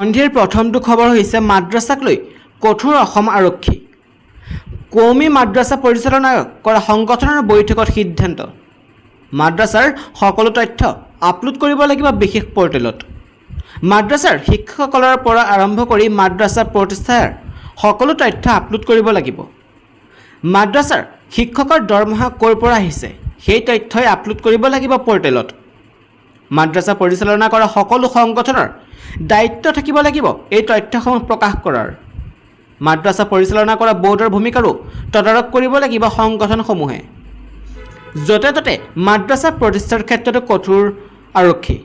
সন্ধিয়াৰ প্ৰথমটো খবৰ হৈছে মাদ্ৰাছাক লৈ কঠোৰ অসম আৰক্ষী। কৌমি মাদ্ৰাছা পৰিচালনা কৰা সংগঠনৰ বৈঠকত সিদ্ধান্ত, মাদ্ৰাছাৰ সকলো তথ্য আপলোড কৰিব লাগিব বিশেষ পৰ্টেলত। মাদ্ৰাছাৰ শিক্ষকসকলৰ পৰা আৰম্ভ কৰি মাদ্ৰাছা প্ৰতিষ্ঠাৰ সকলো তথ্য আপলোড কৰিব লাগিব। মাদ্ৰাছাৰ শিক্ষকৰ দৰমহা ক'ৰ পৰা আহিছে সেই তথ্যই আপলোড কৰিব লাগিব পৰ্টেলত। মাদ্ৰাছা পৰিচালনা কৰা সকলো সংগঠনৰ দায়িত্ব থাকিব লাগিব এই তথ্যসমূহ প্ৰকাশ কৰাৰ। মাদ্ৰাছা পৰিচালনা কৰা বোৰ্ডৰ ভূমিকাৰো তদাৰক কৰিব লাগিব সংগঠনসমূহে। য'তে ত'তে মাদ্ৰাছা প্ৰতিষ্ঠাৰ ক্ষেত্ৰতো কঠোৰ আৰক্ষী।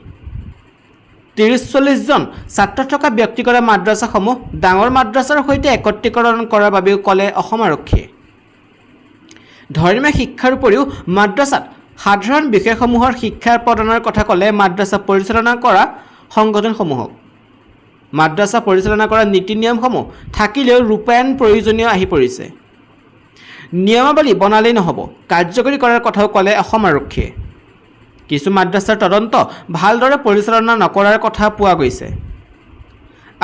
30-40 জন ছাত্ৰ থকা ব্যক্তিগত মাদ্ৰাছাসমূহ ডাঙৰ মাদ্ৰাছাৰ সৈতে একত্ৰীকৰণ কৰাৰ বাবেও ক'লে অসম আৰক্ষীয়ে। ধৰ্মীয় শিক্ষাৰ উপৰিও মাদ্ৰাছাত সাধাৰণ বিষয়সমূহৰ শিক্ষা প্ৰদানৰ কথা ক'লে মাদ্ৰাছা পৰিচালনা কৰা সংগঠনসমূহক। মাদ্ৰাছা পৰিচালনা কৰা নীতি নিয়মসমূহ থাকিলেও ৰূপায়ণ প্ৰয়োজনীয় আহি পৰিছে। নিয়মাৱলী বনালেই নহ'ব, কাৰ্যকৰী কৰাৰ কথাও ক'লে অসম আৰক্ষীয়ে। কিছু মাদ্ৰাছাৰ তদন্ত ভালদৰে পৰিচালনা নকৰাৰ কথা পোৱা গৈছে।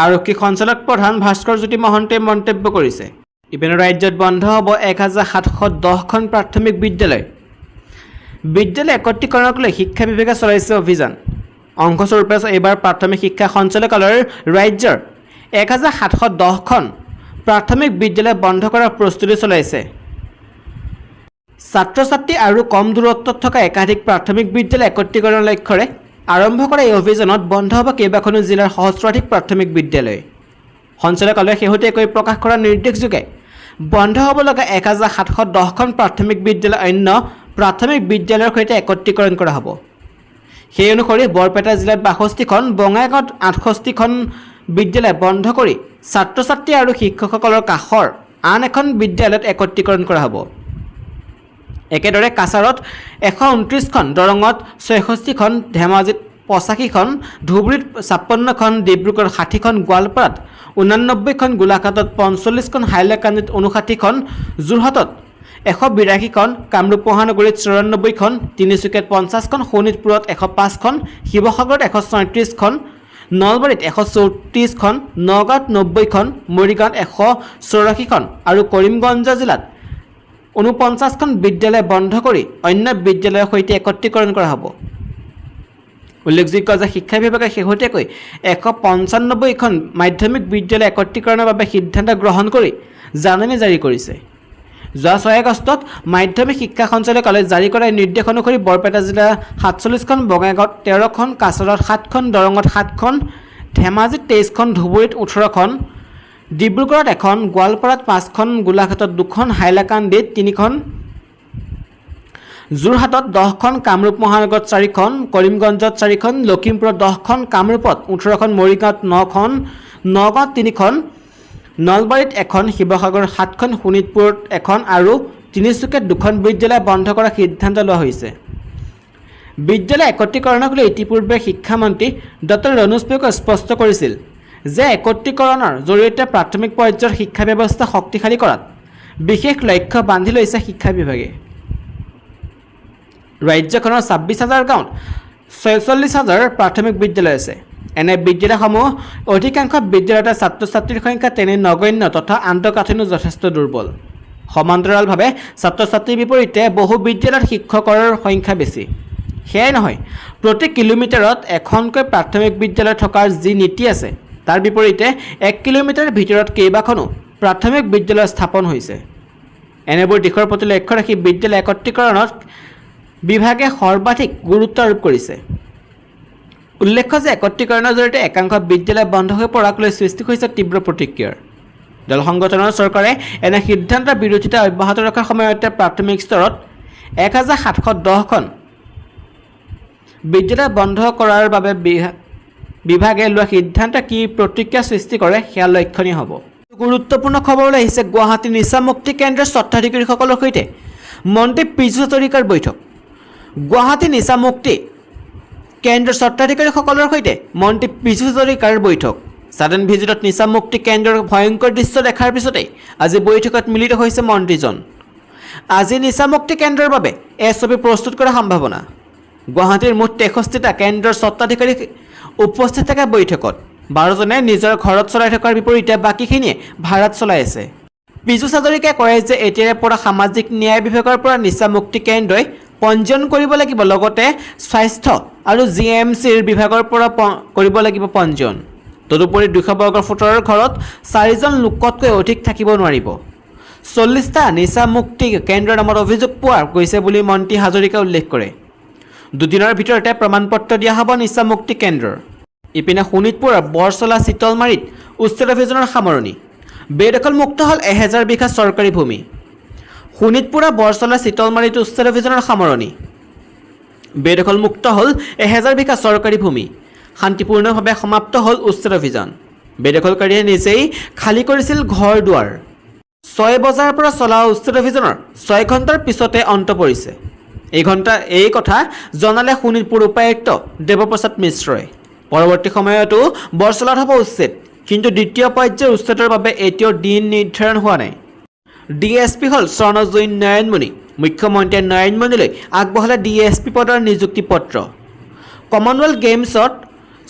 আৰক্ষী সঞ্চালক প্ৰধান ভাস্কৰ জ্যোতি মহন্তই মন্তব্য কৰিছে। ইপিনে ৰাজ্যত বন্ধ হ'ব 1710খন প্ৰাথমিক বিদ্যালয়। বিদ্যালয় একত্ৰীকৰণক লৈ শিক্ষা বিভাগে চলাইছে অভিযান। অংশস্বৰূপে এইবাৰ প্ৰাথমিক শিক্ষা সঞ্চালকালয়ৰ ৰাজ্যৰ 1710খন প্ৰাথমিক বিদ্যালয় বন্ধ কৰাৰ প্ৰস্তুতি চলাইছে। ছাত্ৰ ছাত্ৰী আৰু কম দূৰত্বত থকা একাধিক প্ৰাথমিক বিদ্যালয় একত্ৰীকৰণৰ লক্ষ্যৰে আৰম্ভ কৰা এই অভিযানত বন্ধ হ'ব কেইবাখনো জিলাৰ সহস্ৰাধিক প্ৰাথমিক বিদ্যালয়। সঞ্চালকালয়ে শেহতীয়াকৈ প্ৰকাশ কৰা নিৰ্দেশযোগে বন্ধ হ'ব লগা 1710খন প্ৰাথমিক বিদ্যালয় অন্য প্ৰাথমিক বিদ্যালয়ৰ সৈতে একত্ৰীকৰণ কৰা হ'ব। সেই অনুসৰি বৰপেটা জিলাত 62খন, বঙাইগাঁৱত 68খন বিদ্যালয় বন্ধ কৰি ছাত্ৰ ছাত্ৰী আৰু শিক্ষকসকলৰ কাষৰ আন এখন বিদ্যালয়ত একত্ৰীকৰণ কৰা হ'ব। একেদৰে কাছাৰত 129খন, দৰঙত 66খন, ধেমাজিত 85খন, ধুবুৰীত 56খন, ডিব্ৰুগড়ত 60খন, গোৱালপাৰাত 89খন, গোলাঘাটত 45খন, হাইলাকান্দিত 59খন, যোৰহাটত 182খন, কামৰূপ মহানগৰীত 94খন, তিনিচুকীয়াত 50খন, শোণিতপুৰত 105খন, শিৱসাগৰত 137খন, নলবাৰীত 134খন, নগাঁৱত 90খন, মৰিগাঁৱত 184খন আৰু কৰিমগঞ্জ জিলাত 49খন বিদ্যালয় বন্ধ কৰি অন্য বিদ্যালয়ৰ সৈতে একত্ৰীকৰণ কৰা হ'ব। উল্লেখযোগ্য যে শিক্ষা বিভাগে শেহতীয়াকৈ 195খন মাধ্যমিক বিদ্যালয় একত্ৰীকৰণৰ বাবে সিদ্ধান্ত গ্ৰহণ কৰি জাননী জাৰি কৰিছে। যোৱা 6 আগষ্টত মাধ্যমিক শিক্ষা সঞ্চালকালয়ে জাৰি কৰা নিৰ্দেশ অনুসৰি বৰপেটা জিলা 47খন, বঙাইগাঁৱত 13খন, কাছাৰত 7খন, দৰঙত 7খন, ধেমাজিত 23খন, ধুবুৰীত 18খন, ডিব্ৰুগড়ত 1খন, গোৱালপাৰাত 5খন, গোলাঘাটত 2খন, হাইলাকান্দিত 3খন, যোৰহাটত 10খন, কামৰূপ মহানগৰত 4খন, কৰিমগঞ্জত 4খন, লখিমপুৰত 10খন, কামৰূপত 18খন, মৰিগাঁৱত 9খন, নগাঁৱত 3খন, নলবাৰীত 1খন, শিৱসাগৰত 7খন, শোণিতপুৰত 1খন আৰু তিনিচুকীয়াত 2খন বিদ্যালয় বন্ধ কৰাৰ সিদ্ধান্ত লোৱা হৈছে। বিদ্যালয় একত্ৰীকৰণক লৈ ইতিপূৰ্বে শিক্ষামন্ত্ৰী ডক্টৰ ৰণোজ পেগুৱে স্পষ্ট কৰিছিল যে একত্ৰীকৰণৰ জৰিয়তে প্ৰাথমিক পৰ্যায়ৰ শিক্ষা ব্যৱস্থা শক্তিশালী কৰাত বিশেষ লক্ষ্য বান্ধি লৈছে শিক্ষা বিভাগে। ৰাজ্যখনৰ 26,000 গাঁৱত 46,000 প্ৰাথমিক বিদ্যালয় আছে। এনে বিদ্যালয়সমূহ অধিকাংশ বিদ্যালয়তে ছাত্ৰ ছাত্ৰীৰ সংখ্যা তেনে নগণ্য তথা আন্তঃগাঁথনিও যথেষ্ট দুৰ্বল। সমান্তৰালভাৱে ছাত্ৰ ছাত্ৰীৰ বিপৰীতে বহু বিদ্যালয়ত শিক্ষকৰ সংখ্যা বেছি। সেয়াই নহয়, প্ৰতি কিলোমিটাৰত এখনকৈ প্ৰাথমিক বিদ্যালয় থকাৰ যি নীতি আছে তাৰ বিপৰীতে 1 কিলোমিটাৰৰ ভিতৰত কেইবাখনো প্ৰাথমিক বিদ্যালয় স্থাপন হৈছে। এনেবোৰ দিশৰ প্ৰতি লক্ষ্য ৰাখি বিদ্যালয় একত্ৰীকৰণত বিভাগে সৰ্বাধিক গুৰুত্ব আৰোপ কৰিছে। উল্লেখ্য যে একত্ৰীকৰণৰ জৰিয়তে একাংশ বিদ্যালয় বন্ধ হৈ পৰাক লৈ সৃষ্টি হৈছে তীব্ৰ প্ৰতিক্ৰিয়াৰ। দল সংগঠনৰ চৰকাৰে এনে সিদ্ধান্তৰ বিৰোধিতা অব্যাহত ৰখাৰ সময়তে প্ৰাথমিক স্তৰত 1710খন বিদ্যালয় বন্ধ কৰাৰ বাবে বিভাগে লোৱা সিদ্ধান্ত কি প্ৰতিক্ৰিয়া সৃষ্টি কৰে সেয়া লক্ষণীয় হ'ব। গুৰুত্বপূৰ্ণ খবৰলৈ আহিছে গুৱাহাটী নিচামুক্তি কেন্দ্ৰৰ স্বত্বাধিকাৰীসকলৰ সৈতে মন্ত্ৰী পীযুষ হাজৰিকাৰ বৈঠক। গুৱাহাটী নিচামুক্তি কেন্দ্ৰৰ স্বত্বাধিকাৰীসকলৰ সৈতে মন্ত্ৰী পীযুষ হাজৰিকাৰ বৈঠক। ছাডেন ভিজিটত নিচামুক্তি কেন্দ্ৰৰ ভয়ংকৰ দৃশ্য দেখাৰ পিছতেই আজি বৈঠকত মিলিত হৈছে মন্ত্ৰীজন। আজি নিচামুক্তি কেন্দ্ৰৰ বাবে এই ছবি প্ৰস্তুত কৰাৰ সম্ভাৱনা। গুৱাহাটীৰ মুঠ 63টা কেন্দ্ৰৰ স্বত্বাধিকাৰী উপস্থিত থকা বৈঠকত 12জনে নিজৰ ঘৰত চলাই থকাৰ বিপৰীতে বাকীখিনিয়ে ভাড়াত চলাই আছে। পীযুষ হাজৰিকাই কয় যে এতিয়াৰে পৰা সামাজিক ন্যায় বিভাগৰ পৰা নিচা মুক্তি কেন্দ্ৰই পঞ্জীয়ন কৰিব লাগিব, লগতে স্বাস্থ্য আৰু জিএমচিৰ বিভাগৰ পৰা কৰিব লাগিব পঞ্জীয়ন। তদুপৰি 200 বৰ্গৰ ফুটৰ ঘৰত 4জন লোকতকৈ অধিক থাকিব নোৱাৰিব। 40টা নিচা মুক্তি কেন্দ্ৰৰ নামত অভিযোগ পোৱা গৈছে বুলি মন্ত্ৰী হাজৰিকাই উল্লেখ কৰে। দুদিনৰ ভিতৰতে প্ৰমাণপত্ৰ দিয়া হ'ব নিচা মুক্তি কেন্দ্ৰৰ। ইপিনে শোণিতপুৰৰ বৰচলা চিতলমাৰীত উচ্ছেদ অভিযানৰ সামৰণি। বেদখল মুক্ত হ'ল 1000 বিঘা চৰকাৰী ভূমি। শোণিতপুৰৰ বৰচলা চিতলমাৰীত উচ্ছেদ অভিযানৰ সামৰণি। বেদখল মুক্ত হ'ল 1000 বিঘা চৰকাৰী ভূমি। শান্তিপূৰ্ণভাৱে সমাপ্ত হ'ল উচ্ছেদ অভিযান। বেদখলকাৰীয়ে নিজেই খালী কৰিছিল ঘৰ দুৱাৰ। 6 বজাৰ পৰা চলা উচ্ছেদ অভিযানৰ 6 ঘণ্টাৰ পিছতে অন্ত পৰিছে। এই কথা জনালে শোণিতপুৰ উপায়ুক্ত দেৱপ্ৰসাদ মিশ্ৰই। পৰৱৰ্তী সময়তো বৰচলাত হ'ব উচ্ছেদ, কিন্তু দ্বিতীয় পৰ্যায়ৰ উচ্ছেদৰ বাবে এতিয়াও দিন নিৰ্ধাৰণ হোৱা নাই। ডিএছপি হ'ল স্বৰ্ণজয়ী নয়নমণি। মুখ্যমন্ত্ৰীয়ে নয়নমণিলৈ আগবঢ়ালে ডিএছপি পদৰ নিযুক্তি পত্ৰ। কমনৱেলথ গেমছত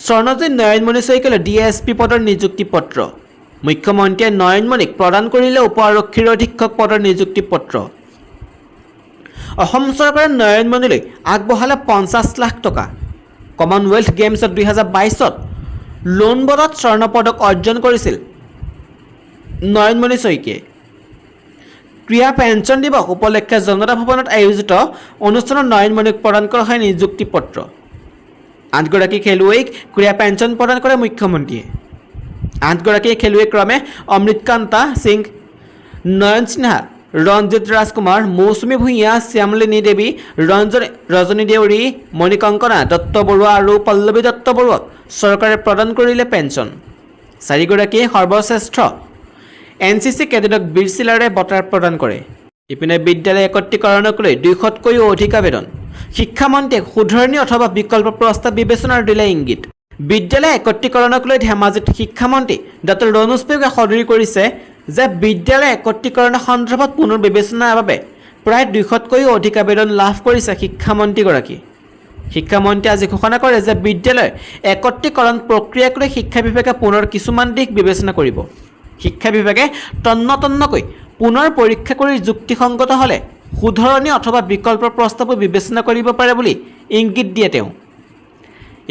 স্বৰ্ণজয়ী নয়নমণি শইকীয়ালৈ ডিএছপি পদৰ নিযুক্তি পত্ৰ। মুখ্যমন্ত্ৰীয়ে নয়নমণিক প্ৰদান কৰিলে উপ আৰক্ষীৰ অধীক্ষক পদৰ নিযুক্তি পত্ৰ। অসম চৰকাৰে নয়নমণিলৈ আগবঢ়ালে 50 লাখ টকা। কমনৱেলথ গেমছত 2022ত লোন বলত স্বৰ্ণ পদক অৰ্জন কৰিছিল নয়নমণি শইকীয়াই। ক্ৰীড়া পেঞ্চন দিৱস উপলক্ষে জনতা ভৱনত আয়োজিত অনুষ্ঠানত নয়নমণিক প্ৰদান কৰা হয় নিযুক্তি পত্ৰ। 8 গৰাকী খেলুৱৈক ক্ৰীড়া পেঞ্চন প্ৰদান কৰে মুখ্যমন্ত্ৰীয়ে। 8 গৰাকী খেলুৱৈ ক্ৰমে অমৃতকান্তা সিং, নয়ন সিনহা, ৰঞ্জিত ৰাজকুমাৰ, মৌচুমী ভূঞা, শ্যামলিনী দেৱী, ৰজনী দেউৰী, মণিকংকনা দত্ত বৰুৱা আৰু পল্লৱী দত্ত বৰুৱাক চৰকাৰে প্ৰদান কৰিলে পেঞ্চন। 4 গৰাকীয়ে সৰ্বশ্ৰেষ্ঠ এনচিচি কেডেটক বীৰ চিলাৰে বঁটা প্ৰদান কৰে। ইপিনে বিদ্যালয় একত্ৰীকৰণক লৈ 200তকৈও অধিক আবেদন। শিক্ষামন্ত্ৰীয়ে শুধৰণি অথবা বিকল্প প্ৰস্তাৱ বিবেচনাৰ দিলে ইংগিত। বিদ্যালয় একত্ৰীকৰণক লৈ ধেমাজিত শিক্ষামন্ত্ৰী ডক্টৰ ৰণোজ পেগুৱে সদৰি কৰিছে যে বিদ্যালয় একত্ৰীকৰণৰ সন্দৰ্ভত পুনৰ বিবেচনাৰ বাবে প্ৰায় 200তকৈও অধিক আবেদন লাভ কৰিছে শিক্ষামন্ত্ৰীগৰাকী। শিক্ষামন্ত্ৰীয়ে আজি ঘোষণা কৰে যে বিদ্যালয় একত্ৰীকৰণ প্ৰক্ৰিয়াক লৈ শিক্ষা বিভাগে পুনৰ কিছুমান দিশ বিবেচনা কৰিব। শিক্ষা বিভাগে তন্নতন্নকৈ পুনৰ পৰীক্ষা কৰি যুক্তিসংগত হ'লে শুধৰণি অথবা বিকল্প প্ৰস্তাৱো বিবেচনা কৰিব পাৰে বুলি ইংগিত দিয়ে তেওঁ।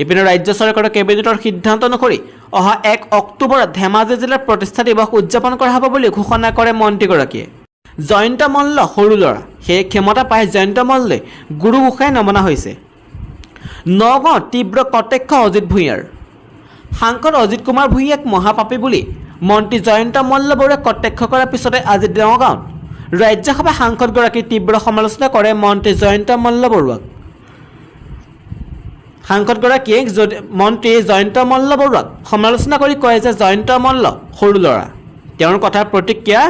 ইপিনে ৰাজ্য চৰকাৰৰ কেবিনেটৰ সিদ্ধান্ত অনুসৰি অহা 1 অক্টোবৰত ধেমাজি জিলাৰ প্ৰতিষ্ঠা দিৱস উদযাপন কৰা হ'ব বুলি ঘোষণা কৰে মন্ত্ৰীগৰাকীয়ে। জয়ন্ত মল্ল সৰু ল'ৰা, সেই ক্ষমতা পাই জয়ন্ত মল্লই গুৰু গোসাঁই নমনা হৈছে। নগাঁৱত তীব্ৰ কটাক্ষ অজিত ভূঞাৰ। সাংসদ অজিত কুমাৰ ভূঞাক মহাপাপী বুলি মন্ত্ৰী জয়ন্ত মল্ল বৰুৱাই কটাক্ষ কৰাৰ পিছতে আজি নগাঁৱত ৰাজ্যসভা সাংসদগৰাকীৰ তীব্ৰ সমালোচনা কৰে মন্ত্ৰী জয়ন্ত মল্ল বৰুৱাক। সাংসদগৰাকীয়ে মন্ত্ৰী জয়ন্ত মল্ল বৰুৱাক সমালোচনা কৰি কয় যে জয়ন্ত মল্ল সৰু ল'ৰা। তেওঁৰ কথাৰ প্ৰতিক্ৰিয়া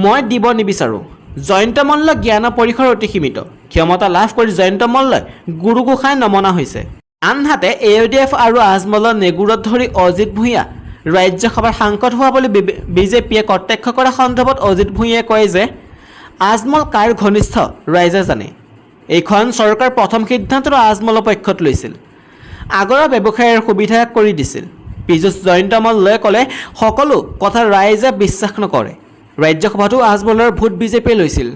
মই দিব নিবিচাৰোঁ। জয়ন্ত মল্ল জ্ঞান পৰিসৰ অতি সীমিত। ক্ষমতা লাভ কৰি জয়ন্ত মল্লই গুৰু গোসাঁই নমনা হৈছে। আনহাতে AUDF আৰু আজমলৰ নেগুৰত ধৰি অজিত ভূঞা ৰাজ্যসভাৰ সাংসদ হোৱা বুলি বিজেপিয়ে কটাক্ষ কৰা সন্দৰ্ভত অজিত ভূঞাই কয় যে আজমল কাৰ ঘনিষ্ঠ ৰাইজে জানে। এইখন চৰকাৰ প্ৰথম সিদ্ধান্তটো আজমলৰ পক্ষত লৈছিল। আগৰ ব্যৱসায়ৰ সুবিধা কৰি দিছিল। পীযুষ জয়ন্ত মল্লই ক'লে সকলো কথা ৰাইজে বিশ্বাস নকৰে। ৰাজ্যসভাতো আজমলৰ ভোট বিজেপিয়ে লৈছিল।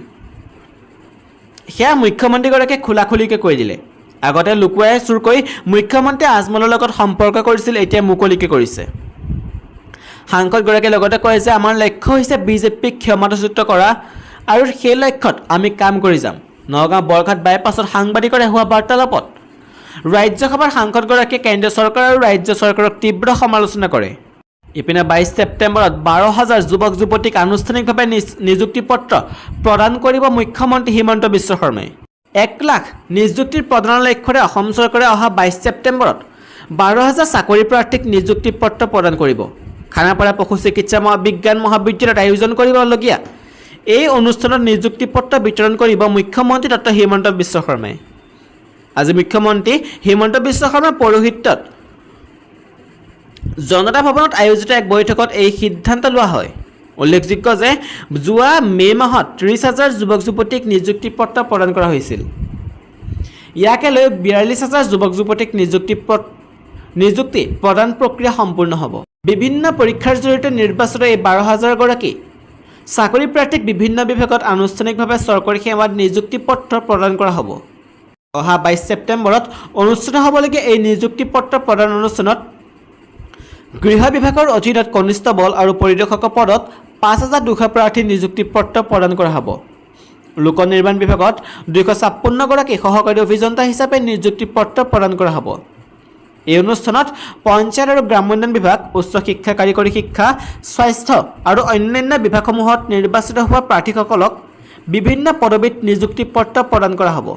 সেয়া মুখ্যমন্ত্ৰীগৰাকীয়ে খোলাখুলিকৈ কৈ দিলে। আগতে লুকুৱাই চুৰকৈ মুখ্যমন্ত্ৰীয়ে আজমলৰ লগত সম্পৰ্ক কৰিছিল, এতিয়া মুকলিকৈ কৰিছে। সাংসদগৰাকীয়ে লগতে কয় যে আমাৰ লক্ষ্য হৈছে বিজেপিক ক্ষমতাচ্যুত কৰা আৰু সেই লক্ষ্যত আমি কাম কৰি যাম। নগাঁও বৰঘাট বাইপাছত সাংবাদিকৰ হোৱা বাৰ্তালাপত ৰাজ্যসভাৰ সাংসদগৰাকীয়ে কেন্দ্ৰীয় চৰকাৰ আৰু ৰাজ্য চৰকাৰক তীব্ৰ সমালোচনা কৰে। ইপিনে 22 ছেপ্টেম্বৰত 12,000 যুৱক যুৱতীক আনুষ্ঠানিকভাৱে নিযুক্তি পত্ৰ প্ৰদান কৰিব মুখ্যমন্ত্ৰী হিমন্ত বিশ্ব শৰ্মাই। 1 লাখ নিযুক্তিৰ প্ৰদানৰ লক্ষ্যৰে অসম চৰকাৰে অহা 22 ছেপ্টেম্বৰত 12,000 চাকৰি প্ৰাৰ্থীক নিযুক্তি পত্ৰ প্ৰদান কৰিব। খানাপাৰা পশু চিকিৎসা বিজ্ঞান মহাবিদ্যালয়ত আয়োজন কৰিবলগীয়া এই অনুষ্ঠানত নিযুক্তি পত্ৰ বিতৰণ কৰিব মুখ্যমন্ত্ৰী ডক্টৰ হিমন্ত বিশ্ব শৰ্মাই। আজি মুখ্যমন্ত্ৰী হিমন্ত বিশ্ব শৰ্মাৰ পৌৰোহিত্যত জনতা ভৱনত আয়োজিত এক বৈঠকত এই সিদ্ধান্ত লোৱা হয়। উল্লেখযোগ্য যে যোৱা মে মাহত 30,000 যুৱক যুৱতীক নিযুক্তি পত্ৰ প্ৰদান কৰা হৈছিল। ইয়াকে লৈ 42,000 যুৱক যুৱতীক নিযুক্তি প্ৰদান প্ৰক্ৰিয়া সম্পূৰ্ণ হ'ব। বিভিন্ন পৰীক্ষাৰ জৰিয়তে নিৰ্বাচিত এই 12,000 গৰাকী চাকৰি প্ৰাৰ্থীক বিভিন্ন বিভাগত আনুষ্ঠানিকভাৱে চৰকাৰী সেৱাত নিযুক্তি পত্ৰ প্ৰদান কৰা হ'ব। অহা 22 ছেপ্টেম্বৰত অনুষ্ঠিত হ'বলগীয়া এই নিযুক্তি পত্ৰ প্ৰদান অনুষ্ঠানত গৃহ বিভাগৰ অধীনত কনিষ্টবল আৰু পৰিদৰ্শকৰ পদত 5,200 প্ৰাৰ্থী নিযুক্তি পত্ৰ প্ৰদান কৰা হ'ব। লোক নিৰ্মাণ বিভাগত 256 গৰাকী সহকাৰী অভিযন্তা হিচাপে নিযুক্তি পত্ৰ প্ৰদান কৰা হ'ব। এই অনুষ্ঠানত পঞ্চায়ত আৰু গ্ৰামোন্নয়ন বিভাগ, উচ্চ শিক্ষা, কাৰিকৰী শিক্ষা, স্বাস্থ্য আৰু অন্যান্য বিভাগসমূহত নিৰ্বাচিত হোৱা প্ৰাৰ্থীসকলক বিভিন্ন পদবীত নিযুক্তি পত্ৰ প্ৰদান কৰা হ'ব।